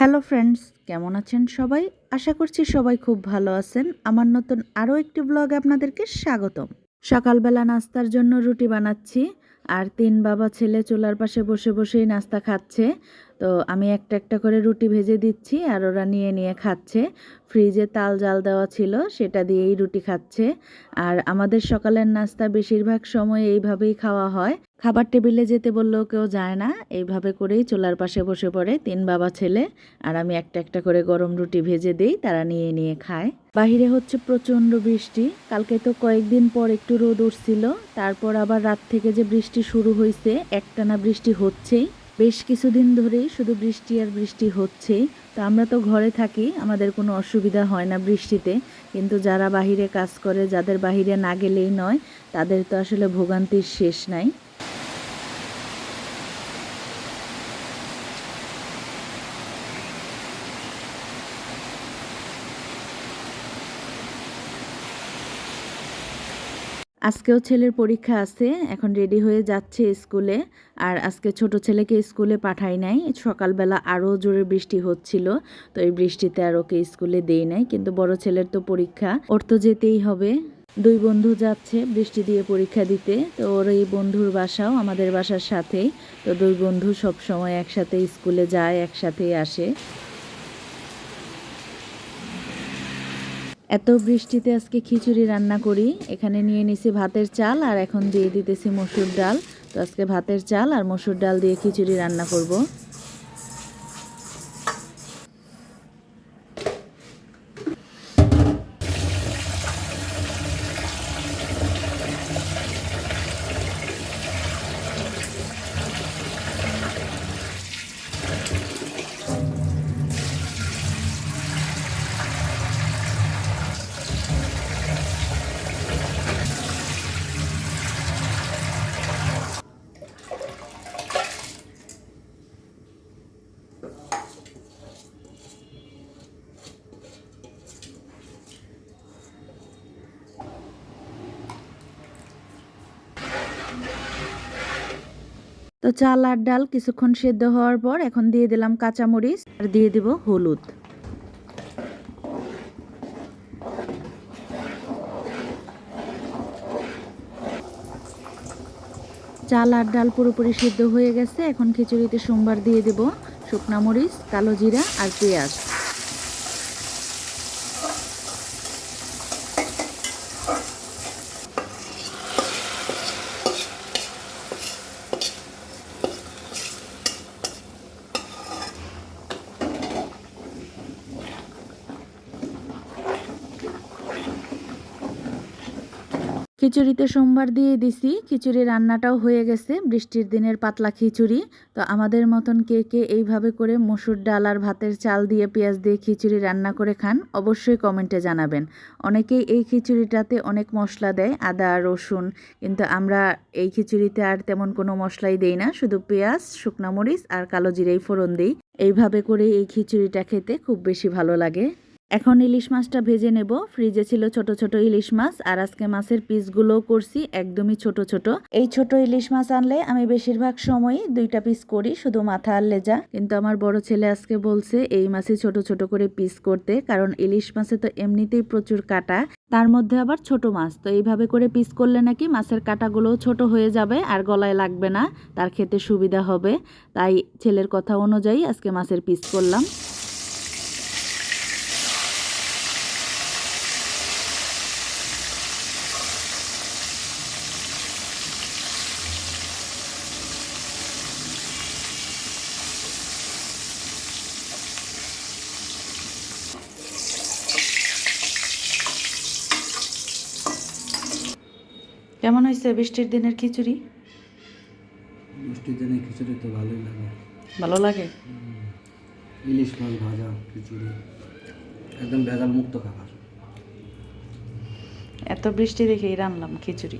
Hello friends, কেমন আছেন সবাই? আশা করছি সবাই খুব ভালো আছেন। আমার নতুন আরও একটি ব্লগে আপনাদেরকে স্বাগতম। সকালবেলা নাস্তার জন্য রুটি বানাচ্ছি, আর 3 বাবা ছেলে চুলার পাশে বসে বসেই নাস্তা খাচ্ছে। তো আমি একটা একটা করে রুটি ভেজে দিচ্ছি আর ওরা নিয়ে নিয়ে খাচ্ছে। ফ্রিজে তাল জাল দেওয়া ছিল, সেটা দিয়েই রুটি খাচ্ছে। আর আমাদের সকালের নাস্তা বেশিরভাগ সময় এইভাবেই খাওয়া হয়। খাবার টেবিলে যেতে বললেও কেউ যায় না, এইভাবে করেই চুলার পাশে বসে পড়ে 3 বাবা ছেলে। আর আমি একটা একটা করে গরম রুটি ভেজে দিই, তারা নিয়ে নিয়ে খায়। বাহিরে হচ্ছে প্রচণ্ড বৃষ্টি। কালকে তো কয়েকদিন পর একটু রোদ উঠছিল, তারপর আবার রাত থেকে যে বৃষ্টি শুরু হয়েছে, একটানা বৃষ্টি হচ্ছেই। বেশ কিছুদিন ধরেই শুধু বৃষ্টি আর বৃষ্টি হচ্ছেই। তো আমরা তো ঘরে থাকি, আমাদের কোনো অসুবিধা হয় না বৃষ্টিতে, কিন্তু যারা বাহিরে কাজ করে, যাদের বাহিরে না গেলেই নয়, তাদের তো আসলে ভোগান্তির শেষ নাই। আজকেও ছেলের পরীক্ষা আছে, এখন রেডি হয়ে যাচ্ছে স্কুলে। আর আজকে ছোট ছেলেকে স্কুলে পাঠাই নাই, সকালবেলা আরও জোরে বৃষ্টি হচ্ছিল, তো এই বৃষ্টিতে আর ওকে স্কুলে দেই নাই। কিন্তু বড় ছেলের তো পরীক্ষা, ওর তো যেতেই হবে। 2 বন্ধু যাচ্ছে বৃষ্টি দিয়ে পরীক্ষা দিতে, তো ওর এই বন্ধুর বাসাও আমাদের বাসার সাথেই। তো 2 বন্ধু সব সময় একসাথে স্কুলে যায়, একসাথেই আসে। এত বৃষ্টিতে আজকে খিচুড়ি রান্না করি। এখানে নিয়ে নিছি ভাতের চাল, আর এখন দিয়ে দিতেছি মসুর ডাল। তো আজকে ভাতের চাল আর মসুর ডাল দিয়ে খিচুড়ি রান্না করব। তো চাল আর ডাল কিছুক্ষণ সেদ্ধ হওয়ার পর এখন দিয়ে দিলাম কাঁচামরিচ আর দিয়ে দেব হলুদ। চাল আর ডাল পুরোপুরি সিদ্ধ হয়ে গেছে। এখন খিচুড়িতে সোমবার দিয়ে দেব শুকনা মরিচ, কালো জিরা আর পেঁয়াজ। খিচুড়িতে সোমবার দিয়ে দিছি, খিচুড়ি রান্নাটাও হয়ে গেছে। বৃষ্টির দিনের পাতলা খিচুড়ি। তো আমাদের মতন কে কে এইভাবে করে মসুর ডাল আর ভাতের চাল দিয়ে পেঁয়াজ দিয়ে খিচুড়ি রান্না করে খান, অবশ্যই কমেন্টে জানাবেন। অনেকেই এই খিচুড়িটাতে অনেক মশলা দেয়, আদা রসুন, কিন্তু আমরা এই খিচুড়িতে আর তেমন কোনো মশলাই দেই না, শুধু পেঁয়াজ, শুকনা মরিচ আর কালো জিরাই ফোড়ন দিই। এইভাবে করে এই খিচুড়িটা খেতে খুব বেশি ভালো লাগে। এখন ইলিশ মাছটা ভেজে নেব। ফ্রিজে ছিল ছোট ছোট ইলিশ মাছ, আর আজকে মাছের পিসগুলোও করছি একদমই ছোট ছোট। এই ছোট ইলিশ মাছ আনলে আমি বেশিরভাগ সময়ই 2টা পিস করি, শুধু মাথা আর লেজা। কিন্তু আমার বড় ছেলে আজকে বলছে এই মাছে ছোট ছোট করে পিস করতে, কারণ ইলিশ মাছে তো এমনিতেই প্রচুর কাটা, তার মধ্যে আবার ছোট মাছ। তো এইভাবে করে পিস করলে নাকি মাছের কাটাগুলোও ছোট হয়ে যাবে আর গলায় লাগবে না, তার খেতে সুবিধা হবে। তাই ছেলের কথা অনুযায়ী আজকে মাছের পিস করলাম। কেমন হয়েছে বৃষ্টির দিনের খিচুড়ি? বৃষ্টির দিনে খিচুড়ি তো ভালোই লাগে। ভালো লাগে। ইলিশ মাছ ভাজা খিচুড়ি একদম ভেজাল মুক্ত খাবার। এত বৃষ্টি দেখেই রান্নাম খিচুড়ি।